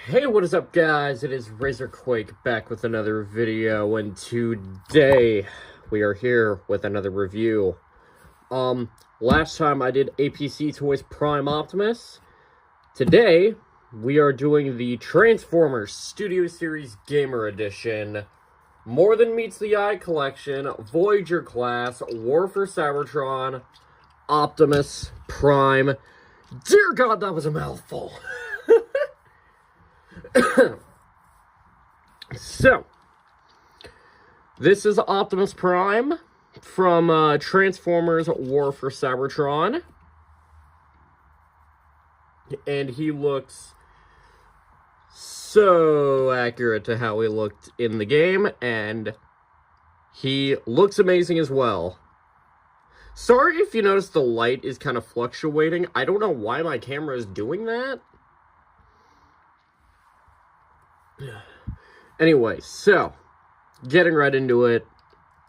Hey, what is up, guys? It is Razorquake back with another video, and today we are here with another review. Last time I did APC Toys Prime Optimus. Today, we are doing the Transformers Studio Series Gamer Edition, More Than Meets the Eye Collection, Voyager Class, War for Cybertron, Optimus Prime. Dear God, that was a mouthful. So, this is Optimus Prime from Transformers War for Cybertron. And he looks so accurate to how he looked in the game, and he looks amazing as well. Sorry if you notice the light is kind of fluctuating. I don't know why my camera is doing that. Anyway, so, getting right into it,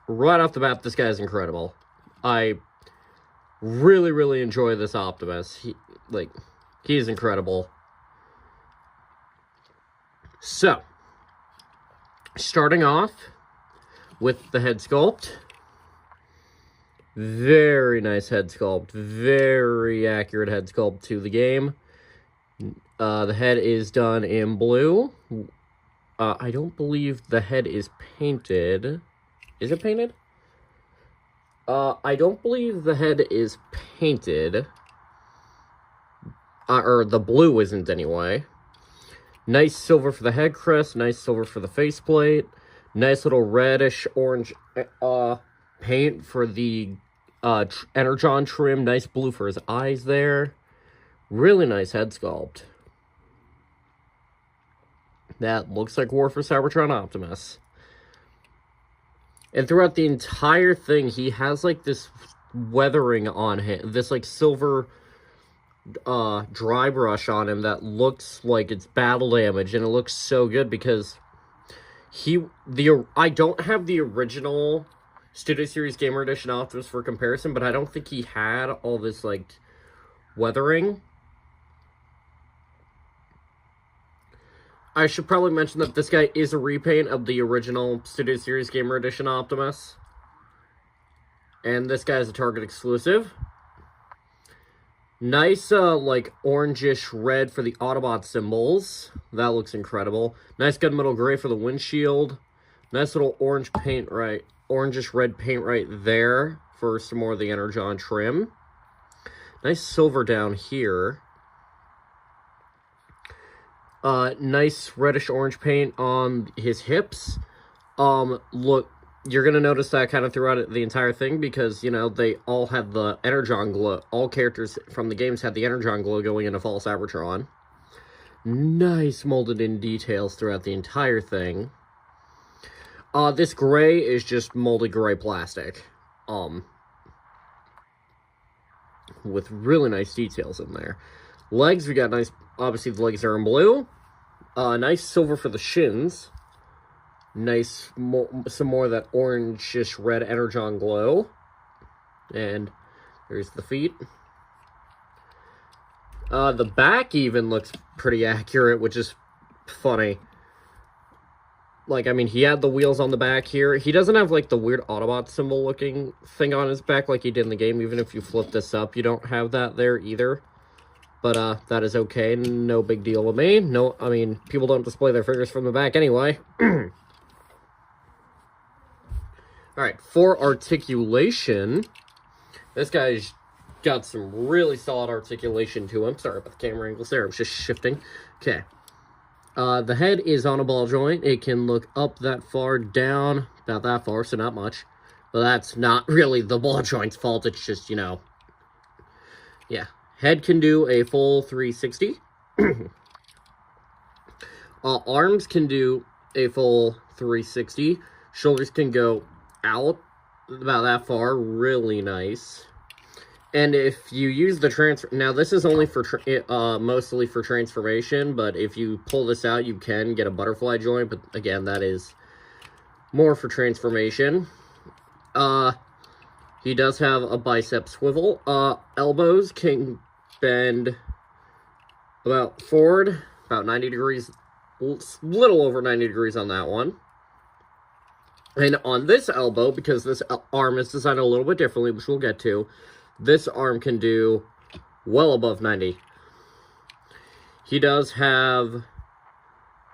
right off the bat, this guy's incredible. I really enjoy this Optimus. He's incredible. So, starting off with the head sculpt. Very nice head sculpt. Very accurate head sculpt to the game. The head is done in blue. I don't believe the head is painted. Is it painted? I don't believe the head is painted. Or the blue isn't anyway. Nice silver for the head crest. Nice silver for the faceplate. Nice little reddish orange paint for the Energon trim. Nice blue for his eyes there. Really nice head sculpt. That looks like War for Cybertron Optimus. And throughout the entire thing, he has, like, this weathering on him. This, like, silver dry brush on him that looks like it's battle damage. And it looks so good because I don't have the original Studio Series Gamer Edition Optimus for comparison, but I don't think he had all this, like, weathering. I should probably mention that this guy is a repaint of the original Studio Series Gamer Edition Optimus. And this guy is a Target exclusive. Nice, like, orangish red for the Autobot symbols. That looks incredible. Nice gunmetal gray for the windshield. Nice little orange paint orangish red paint right there for some more of the Energon trim. Nice silver down here. Nice reddish orange paint on his hips. Look, you're gonna notice that kind of throughout the entire thing because, you know, they all have the Energon glow. All characters from the games had the Energon glow going into Fall Cybertron. Nice molded in details throughout the entire thing. This gray is just molded gray plastic. With really nice details in there. Legs, we got nice, obviously the legs are in blue. Nice silver for the shins. Nice, some more of that orangish red Energon glow. And there's the feet. The back even looks pretty accurate, which is funny. Like, I mean, he had the wheels on the back here. He doesn't have, like, the weird Autobot symbol looking thing on his back like he did in the game. Even if you flip this up, you don't have that there either. But, that is okay. No big deal with me. No, I mean, people don't display their figures from the back anyway. Alright, for articulation, this guy's got some really solid articulation to him. Sorry about the camera angles there. I was just shifting. Okay. The head is on a ball joint. It can look up that far, down about that far, so not much. But that's not really the ball joint's fault. It's just, you know, yeah. Head can do a full 360. Arms can do a full 360. Shoulders can go out about that far. Really nice. And if you use the transfer... Now, this is only for mostly for transformation, but if you pull this out, you can get a butterfly joint. But, again, that is more for transformation. He does have a bicep swivel. Elbows can bend about forward, about 90 degrees little over 90 degrees on that one. And on this elbow, because this arm is designed a little bit differently, which we'll get to, this arm can do well above 90. He does have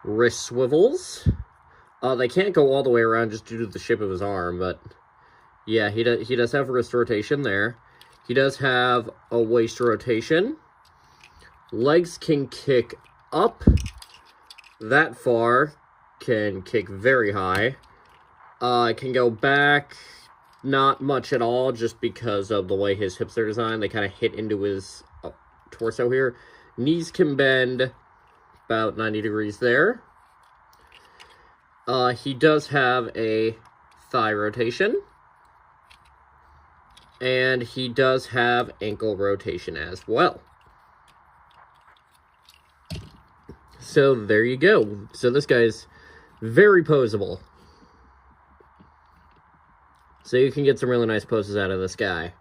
wrist swivels. They can't go all the way around just due to the shape of his arm, but yeah, he does have wrist rotation there. He does have a waist rotation. Legs can kick up that far, can kick very high. Can go back, not much at all, just because of the way his hips are designed. They kind of hit into his torso here. Knees can bend about 90 degrees there. He does have a thigh rotation. And he does have ankle rotation as well. So there you go. So this guy's very poseable. So you can get some really nice poses out of this guy.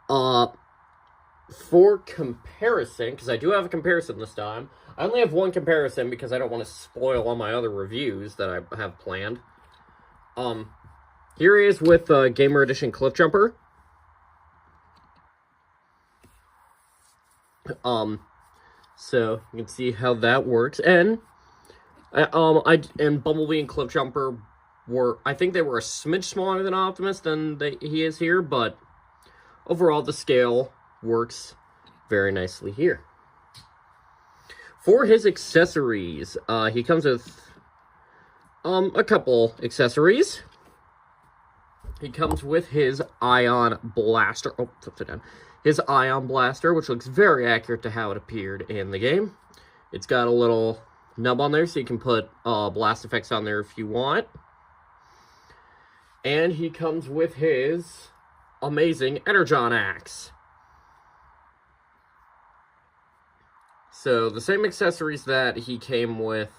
For comparison, because I do have a comparison this time. I only have one comparison because I don't want to spoil all my other reviews that I have planned. Here he is with Gamer Edition Cliff Jumper. So you can see how that works. And Bumblebee and Cliff Jumper I think they were a smidge smaller than Optimus than he is here, but overall the scale works very nicely here. For his accessories, he comes with a couple accessories. He comes with his Ion Blaster. Oh, it's upside down. His Ion Blaster, which looks very accurate to how it appeared in the game. It's got a little nub on there, so you can put blast effects on there if you want. And he comes with his amazing Energon Axe. So, the same accessories that he came with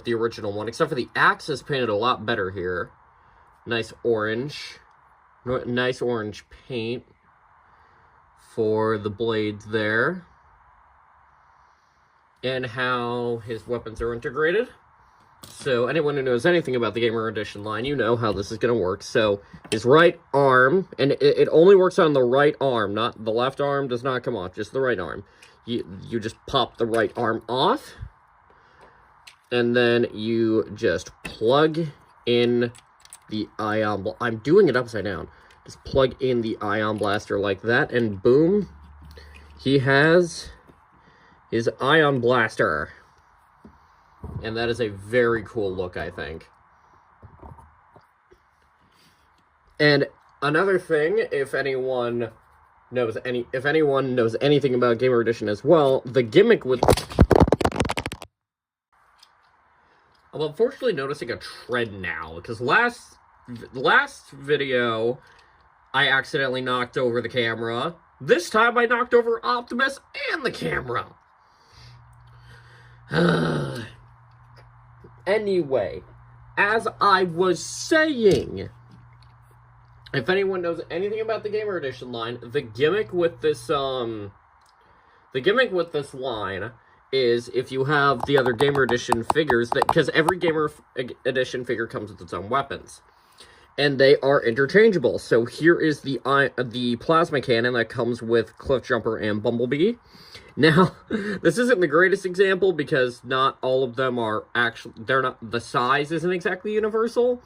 the original one, except for the axe is painted a lot better here. Nice orange paint for the blades there. And how his weapons are integrated. So, anyone who knows anything about the Gamer Edition line, you know how this is going to work. So, his right arm, and it only works on the right arm, not the left arm does not come off, just the right arm. You just pop the right arm off, and then you just plug in the Ion... I'm doing it upside down. Just plug in the Ion Blaster like that, and boom, he has his Ion Blaster. And that is a very cool look, I think. And another thing, if anyone knows anything about Gamer Edition as well, the gimmick with... I'm unfortunately noticing a trend now, because last video, I accidentally knocked over the camera. This time, I knocked over Optimus and the camera. Anyway, as I was saying, if anyone knows anything about the Gamer Edition line, the gimmick with this line is if you have the other Gamer Edition figures, because every Gamer Edition figure comes with its own weapons, and they are interchangeable. So here is the plasma cannon that comes with Cliff Jumper and Bumblebee. Now, this isn't the greatest example because not all of them are actually, the size isn't exactly universal.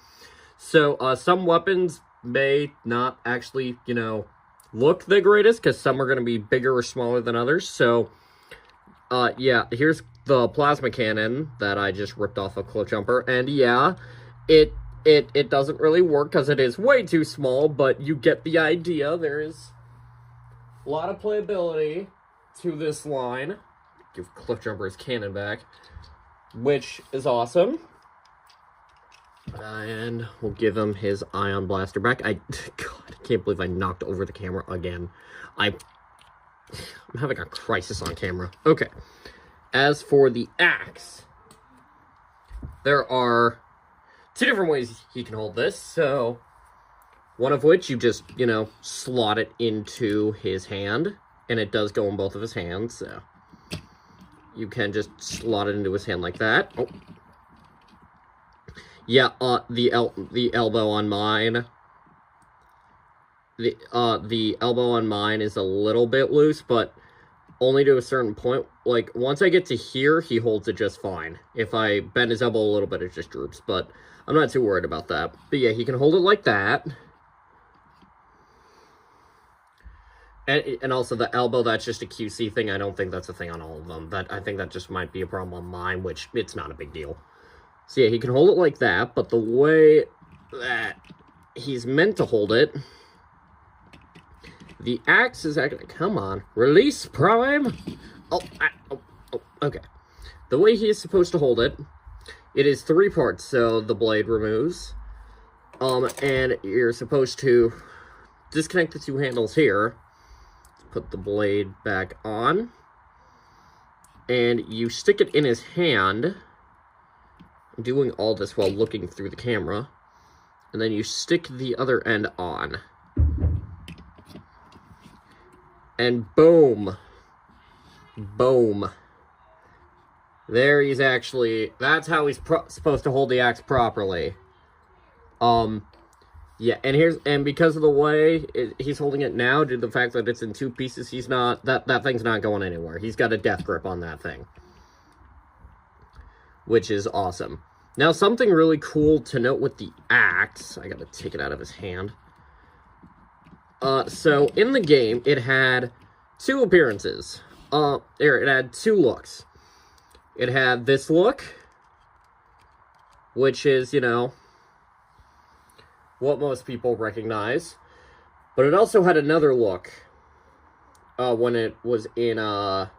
So, some weapons may not actually, look the greatest because some are going to be bigger or smaller than others. So, yeah, here's the plasma cannon that I just ripped off of Cliff Jumper. And yeah, it doesn't really work because it is way too small, but you get the idea. There is a lot of playability to this line. Give Cliff Jumper his cannon back, which is awesome. And we'll give him his Ion Blaster back. God, I can't believe I knocked over the camera again. I'm having a crisis on camera. Okay. As for the axe, there are two different ways he can hold this. So, one of which you just, slot it into his hand. And it does go in both of his hands, so. you can just slot it into his hand like that. Oh. Yeah, the elbow on mine. The elbow on mine is a little bit loose, but only to a certain point. Like, once I get to here, he holds it just fine. If I bend his elbow a little bit, it just droops, but I'm not too worried about that. But yeah, he can hold it like that. And also the elbow, that's just a QC thing. I don't think that's a thing on all of them. I think that just might be a problem on mine, which it's not a big deal. So yeah, he can hold it like that, but the way that he's meant to hold it, the axe is actually, come on, release Prime. Oh, okay. The way he is supposed to hold it, it is 3 parts, so the blade removes. And you're supposed to disconnect the 2 handles here. Put the blade back on, and you stick it in his hand. I'm doing all this while looking through the camera, and then you stick the other end on, and boom, boom. There he's actually, that's how he's supposed to hold the axe properly. Yeah, and because of the way he's holding it now, due to the fact that it's in 2 pieces, he's not, that thing's not going anywhere. He's got a death grip on that thing, which is awesome. Now, something really cool to note with the axe, I gotta take it out of his hand. So in the game, it had 2 appearances. It had 2 looks. It had this look, which is, you know, what most people recognize, but it also had another look when it was in well,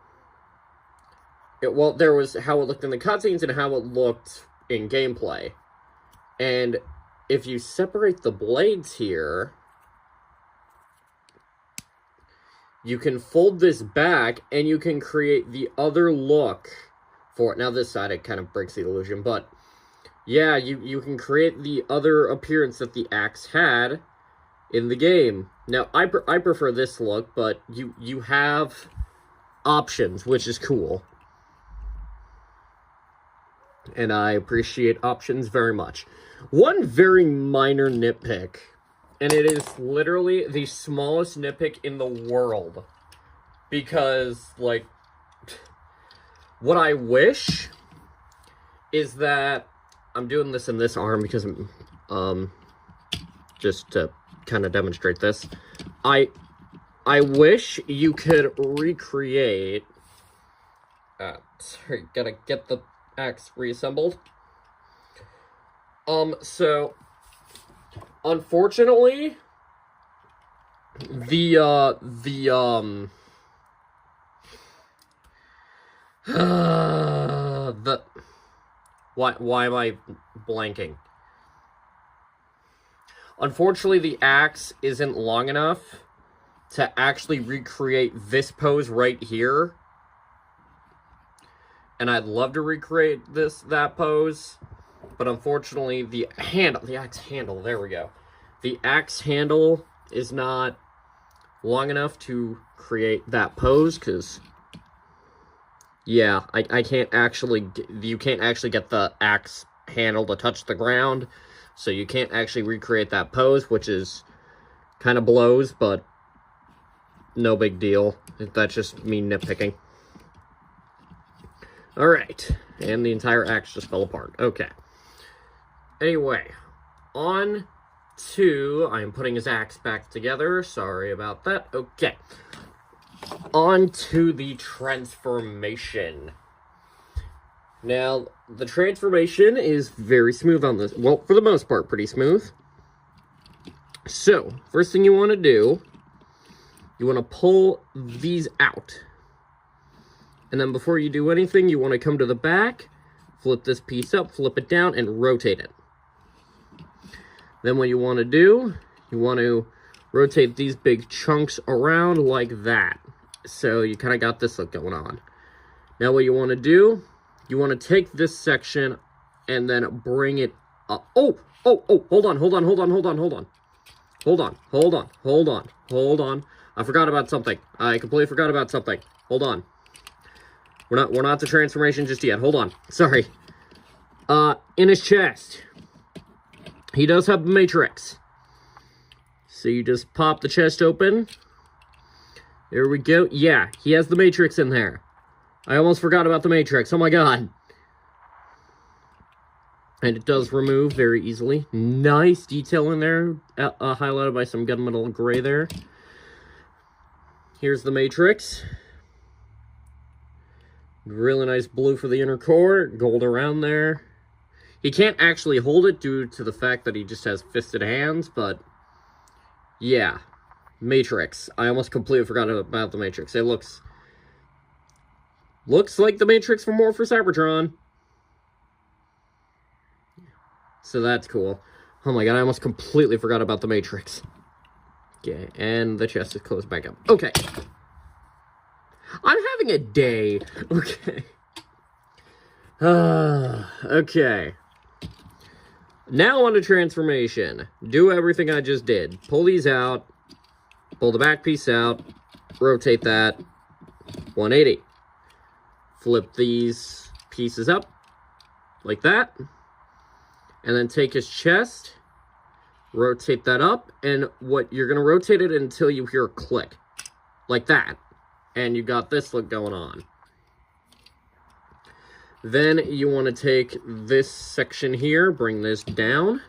there was how it looked in the cutscenes and how it looked in gameplay. And if you separate the blades here, you can fold this back and you can create the other look for it. Now this side, it kind of breaks the illusion, but yeah, you can create the other appearance that the axe had in the game. Now, I prefer this look, but you have options, which is cool. And I appreciate options very much. One very minor nitpick, and it is literally the smallest nitpick in the world. Because, like, what I wish is that I'm doing this in this arm because, just to kind of demonstrate this. I wish you could recreate, sorry, gotta get the axe reassembled. So, unfortunately, why am I blanking? Unfortunately, the axe isn't long enough to actually recreate this pose right here. And I'd love to recreate that pose, but unfortunately the axe handle, there we go. The axe handle is not long enough to create that pose, because yeah, I can't actually, you can't actually get the axe handle to touch the ground, so you can't actually recreate that pose, which is kind of blows, but no big deal. That's just me nitpicking. Alright, and the entire axe just fell apart. Okay. Anyway, on to, I'm putting his axe back together, sorry about that. Okay. On to the transformation. Now, the transformation is very smooth on this. Well, for the most part, pretty smooth. So, first thing you want to do, you want to pull these out. And then before you do anything, you want to come to the back, flip this piece up, flip it down, and rotate it. Then what you want to do, you want to rotate these big chunks around like that. So you kind of got this look going on. Now what you want to do, you want to take this section and then bring it up. Oh, hold on. I forgot about something. I completely forgot about something. Hold on. We're not the transformation just yet. Hold on. Sorry. In his chest, he does have the Matrix. So you just pop the chest open. There we go. Yeah, he has the Matrix in there. I almost forgot about the Matrix. Oh my god. And it does remove very easily. Nice detail in there. Highlighted by some gunmetal gray there. Here's the Matrix. Really nice blue for the inner core. Gold around there. He can't actually hold it due to the fact that he just has fisted hands, but yeah. Matrix. I almost completely forgot about the Matrix. It looks like the Matrix from War for Cybertron. So that's cool. Oh my god, I almost completely forgot about the Matrix. Okay, and the chest is closed back up. Okay. I'm having a day. Okay. Okay. Now on to transformation. Do everything I just did. Pull these out. Pull the back piece out. Rotate that. 180. Flip these pieces up. Like that. And then take his chest. Rotate that up. And what you're going to rotate it until you hear a click. Like that. And you got this look going on. Then you want to take this section here, bring this down.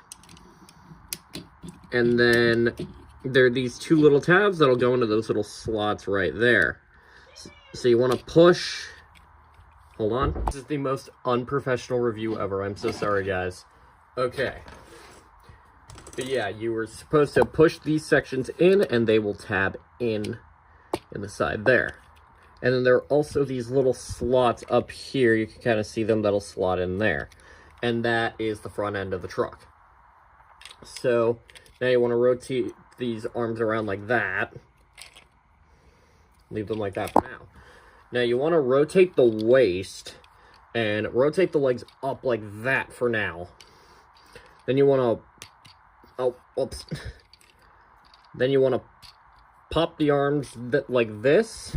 And then there are these two little tabs that'll go into those little slots right there. So you want to push. Hold on. This is the most unprofessional review ever. I'm so sorry, guys. Okay. But yeah, you were supposed to push these sections in, and they will tab in the side there. And then there are also these little slots up here. You can kind of see them that'll slot in there. And that is the front end of the truck. So now you want to rotate these arms around like that. Leave them like that for now. Now you want to rotate the waist and rotate the legs up like that for now. Then you want to... Oh, whoops. Then you want to pop the arms like this.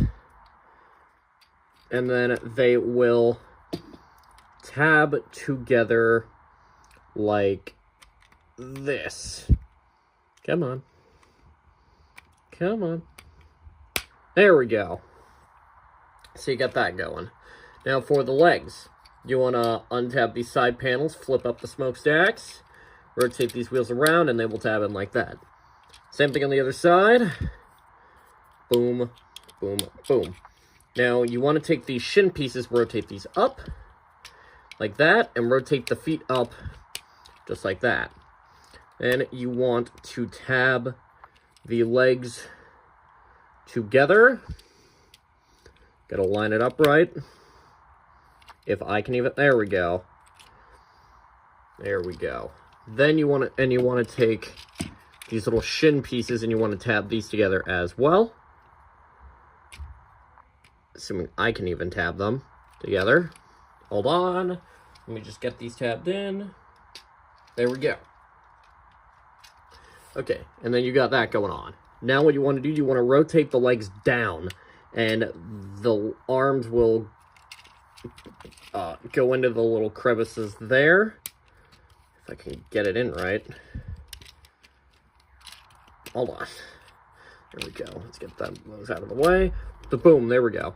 And then they will tab together like this. Come on. Come on. There we go. So you got that going. Now for the legs, you want to untab these side panels, flip up the smokestacks, rotate these wheels around, and they will tab in like that. Same thing on the other side. Boom, boom, boom. Now, you want to take these shin pieces, rotate these up, like that, and rotate the feet up, just like that. Then you want to tab the legs together. Gotta line it up right. If I can even, there we go. There we go. Then you want to take these little shin pieces, and you want to tab these together as well. Assuming I can even tab them together. Hold on. Let me just get these tabbed in. There we go. Okay, and then you got that going on. Now what you want to do, you want to rotate the legs down. And the arms will go into the little crevices there. If I can get it in right. Hold on. There we go. Let's get those out of the way. So boom, there we go.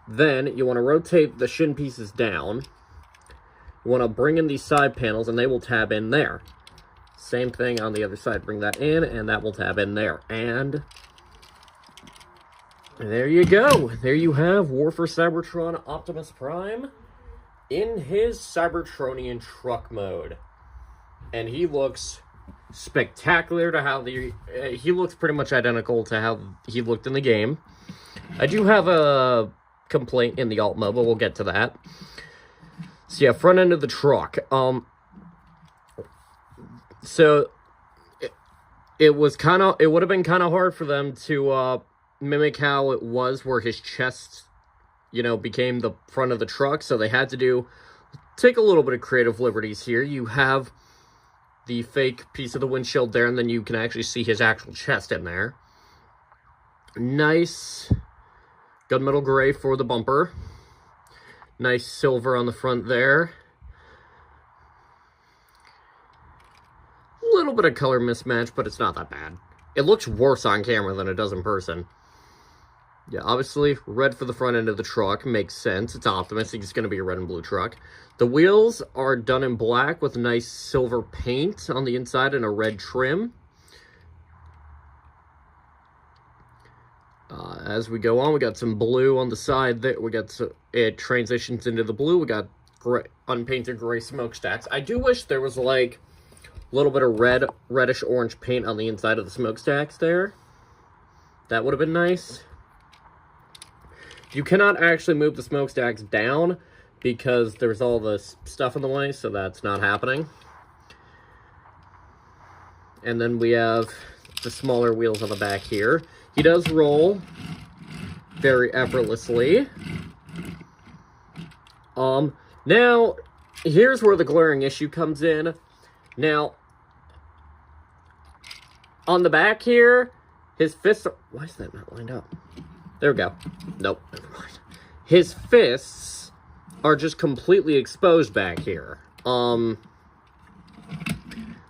Then you want to rotate the shin pieces down. You want to bring in these side panels, and they will tab in there. Same thing on the other side. Bring that in, and that will tab in there. And there you go. There you have War for Cybertron Optimus Prime in his Cybertronian truck mode. And he looks spectacular to how he looks pretty much identical to how he looked in the game. I do have a complaint in the alt mode, but we'll get to that. So yeah, front end of the truck. So it would have been kind of hard for them to mimic how it was, where his chest, became the front of the truck. So they had to take a little bit of creative liberties here. You have the fake piece of the windshield there, and then you can actually see his actual chest in there. Nice gunmetal gray for the bumper. Nice silver on the front there. A little bit of color mismatch, but it's not that bad. It looks worse on camera than it does in person. Yeah, obviously, red for the front end of the truck makes sense. It's Optimus. It's going to be a red and blue truck. The wheels are done in black with nice silver paint on the inside and a red trim. As we go on, we got some blue on the side there. It transitions into the blue. We got gray, unpainted gray smokestacks. I do wish there was like a little bit of reddish orange paint on the inside of the smokestacks there. That would have been nice. You cannot actually move the smokestacks down because there's all this stuff in the way, so that's not happening. And then we have the smaller wheels on the back here. He does roll very effortlessly. Now, here's where the glaring issue comes in. Now, on the back here, his fists are... Why is that not lined up? There we go. Nope, never mind. His fists are just completely exposed back here.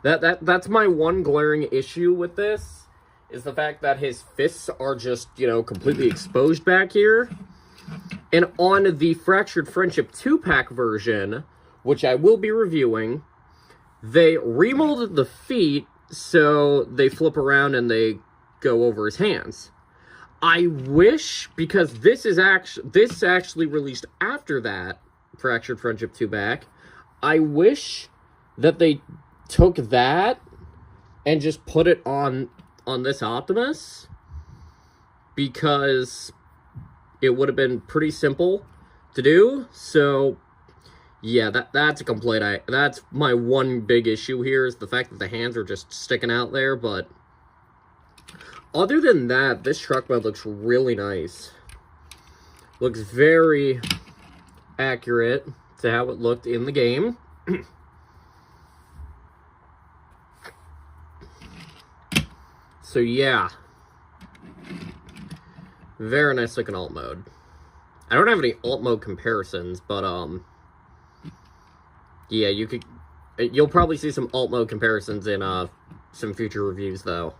That's my one glaring issue with this, is the fact that his fists are just, you know, completely exposed back here. And on the Fractured Friendship 2-pack version, which I will be reviewing, they remolded the feet so they flip around and they go over his hands. I wish, because this actually released after that Fractured Friendship 2-pack, I wish that they took that and just put it on this Optimus, because it would have been pretty simple to do. So yeah, that's a complaint. That's my one big issue here, is the fact that the hands are just sticking out there. But other than that, this truck mode looks really nice. Looks very accurate to how it looked in the game. So yeah, very nice looking alt mode. I don't have any alt mode comparisons, but yeah, you'll probably see some alt mode comparisons in some future reviews though.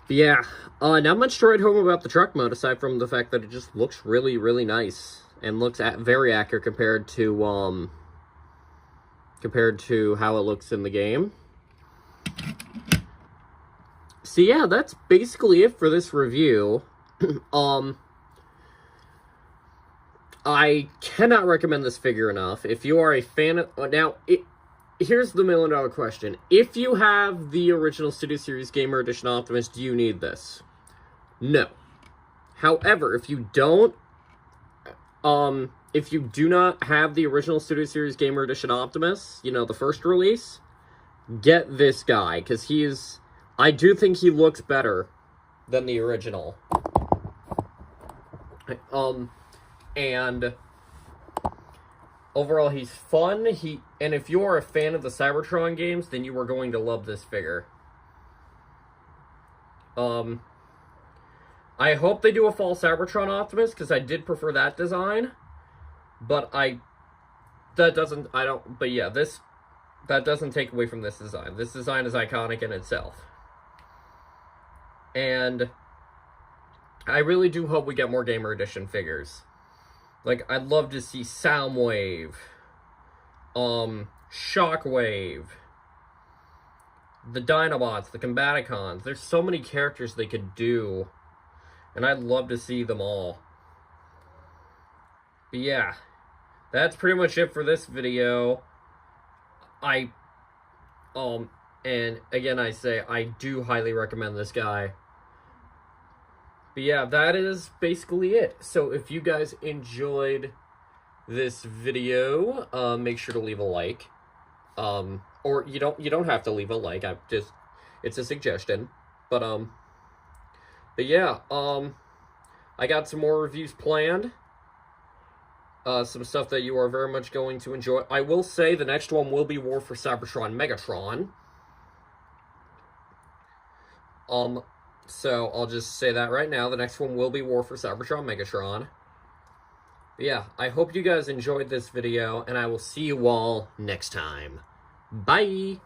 But yeah, not much to write home about the truck mode, aside from the fact that it just looks really, really nice and looks very accurate compared to how it looks in the game. So yeah, that's basically it for this review. I cannot recommend this figure enough. If you are a fan of... Now, here's the million-dollar question. If you have the original Studio Series Gamer Edition Optimus, do you need this? No. However, if you don't... if you do not have the original Studio Series Gamer Edition Optimus, you know, the first release, get this guy, because he's... I do think he looks better than the original. And overall, he's fun. And if you're a fan of the Cybertron games, then you are going to love this figure. I hope they do a fall Cybertron Optimus, because I did prefer that design. But that doesn't take away from this design. This design is iconic in itself. And I really do hope we get more Gamer Edition figures. Like, I'd love to see Soundwave, Shockwave, the Dinobots, the Combaticons. There's so many characters they could do, and I'd love to see them all. But yeah, that's pretty much it for this video. And again, I say, I do highly recommend this guy. But yeah, that is basically it. So if you guys enjoyed this video, make sure to leave a like. Or you don't have to leave a like. It's a suggestion. But yeah, I got some more reviews planned. Some stuff that you are very much going to enjoy. I will say the next one will be War for Cybertron Megatron. So I'll just say that right now. The next one will be War for Cybertron Megatron. But yeah, I hope you guys enjoyed this video, and I will see you all next time. Bye!